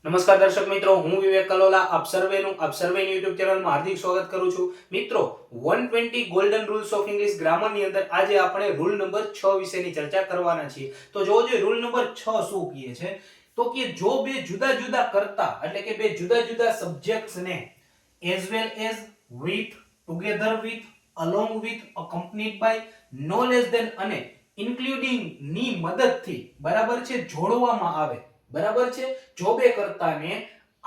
નમસ્કાર દર્શક મિત્રો, હું વિવેક કલોલા આપ સર્વેની યુટ્યુબ ચેનલમાં હાર્દિક સ્વાગત કરું છું. મિત્રો 120 ગોલ્ડન રૂલ્સ ઓફ ઇંગ્લિશ ગ્રામરની અંદર આજે આપણે રૂલ નંબર 6 વિશેની ચર્ચા કરવાના છીએ. તો જોજો રૂલ નંબર 6 શું કહે છે, તો કે જો બે જુદા જુદા કર્તા એટલે કે બે જુદા જુદા સબ્જેક્ટ્સ ને as well as with, together with, along with, accompanied by, no less than અને including ની મદદથી બરાબર છે જોડવામાં આવે. બરાબર છે, જો બે કર્તાને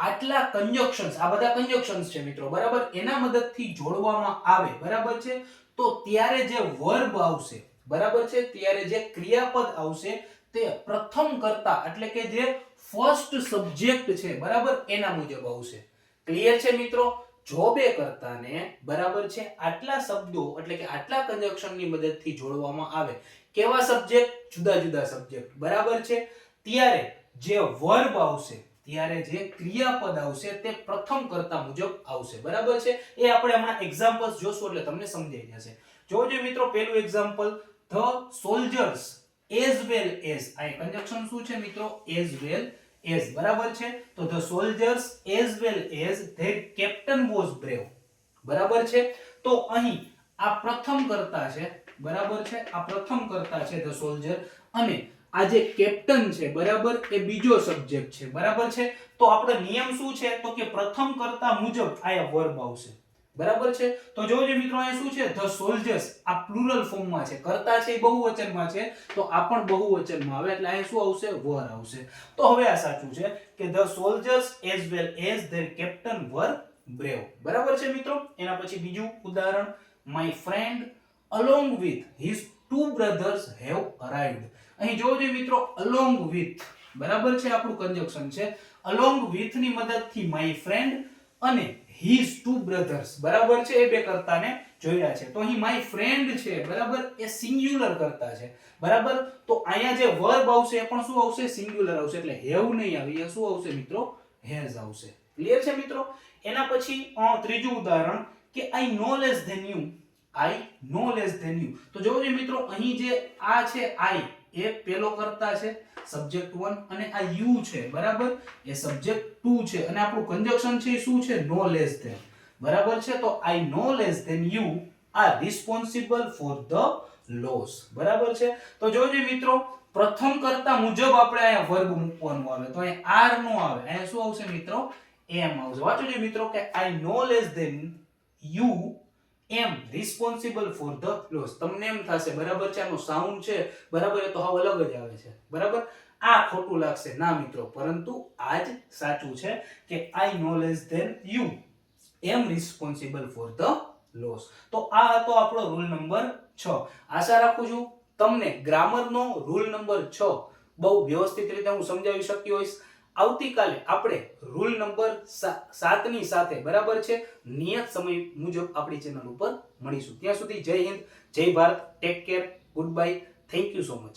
આટલા કંજક્શન્સ, આ બધા કંજક્શન્સ છે મિત્રો, બરાબર, એના મદદથી જોડવામાં આવે, બરાબર છે, તો ત્યારે જે વર્બ આવશે, બરાબર છે, ત્યારે જે ક્રિયાપદ આવશે તે પ્રથમ કર્તા એટલે કે જે ફર્સ્ટ સબ્જેક્ટ છે, બરાબર, એના મુજબ આવશે. ક્લિયર છે મિત્રો? જો બે કર્તાને બરાબર છે આટલા શબ્દો એટલે કે આટલા કંજક્શનની મદદથી જોડવામાં આવે, કેવા સબ્જેક્ટ? જુદા જુદા સબ્જેક્ટ, બરાબર છે, ત્યારે જે વર્બ આવશે, ત્યારે જે ક્રિયાપદ આવશે તે પ્રથમ કર્તા મુજબ આવશે, બરાબર છે. એ આપણે હમણાં એક્ઝામ્પલ્સ જોશું એટલે તમને સમજાઈ જશે. જોજો મિત્રો, પહેલું example, the soldiers as well as, આ કંજક્શન શું છે મિત્રો? as well as, બરાબર છે. તો the soldiers as well as their captain was brave, બરાબર છે. તો અહીં આ પ્રથમ કર્તા છે, બરાબર છે, આ પ્રથમ કર્તા છે ધ સોલ્જર, અને આ જે કેપ્ટન છે, બરાબર, એ બીજો સબ્જેક્ટ છે, બરાબર છે. તો આપણો નિયમ શું છે? તો કે પ્રથમ કર્તા મુજબ આયા વર્બ આવશે, બરાબર છે. તો જોજો મિત્રો, અહીંયા શું છે? ધ સોલ્જર્સ, આ પ્લુરલ ફોર્મમાં છે, કર્તા છે એ બહુવચનમાં છે, તો આ પણ બહુવચનમાં આવે એટલે અહીંયા શું આવશે? વર આવશે. તો હવે આ સાચું છે કે the soldiers as well as their captain were brave, બરાબર છે મિત્રો. એના પછી બીજું ઉદાહરણ, my friend along with his two brothers have arrived. અહીં જોજો મિત્રો, along with, બરાબર છે, આપણું કંજક્શન છે. along with ની મદદથી my friend અને his two brothers, બરાબર છે, એ બે કર્તાને જોડ્યા છે. તો અહીં my friend છે, બરાબર, એ સિંગ્યુલર કર્તા છે, બરાબર. તો અહીંયા જે વર્બ આવશે એ પણ શું આવશે? સિંગ્યુલર આવશે, એટલે have નહીં આવે, એ શું આવશે મિત્રો? has આવશે. ક્લિયર છે મિત્રો? એના પછી ત્રીજું ઉદાહરણ કે I know less than you, I know less than you. તો જોજો મિત્રો, અહીં જે આ છે I, એ પેલો કર્તા છે, સબ્જેક્ટ 1, અને આ you છે, બરાબર, એ સબ્જેક્ટ 2 છે, અને આપણું કંજક્શન છે એ શું છે? no less than, બરાબર છે. તો I know less than you are responsible for the loss, બરાબર છે. તો જોજો મિત્રો, પ્રથમ કર્તા મુજબ આપણે અહીંયા વર્બ મૂકવાનું આવે, તો અહીંયા are નો આવે, અહીંયા શું આવશે મિત્રો? am આવશે. વાંચો મિત્રો કે I know less than you am responsible for the loss. તમને એમ થશે, બરાબર છે, આનો સાઉન્ડ છે, બરાબર, એ તો હાવ અલગ જ આવે છે, બરાબર. આ ખોટું લાગશે ના મિત્રો, પરંતુ આ જ સાચું છે કે I know less than you am responsible for the loss. તો આ હતો આપણો રૂલ નંબર 6. આશા રાખું છું તમને ગ્રામરનો રૂલ નંબર 6 બહુ વ્યવસ્થિત રીતે હું સમજાવી શક્યો હોઈશ. આવતીકાલે આપણે રૂલ નંબર 7 ની સાથે, બરાબર છે, નિયત સમય મુજબ આપણી ચેનલ ઉપર મળીશું. ત્યાં સુધી જય હિન્દ, જય Bharat, take care, good bye, thank you so much.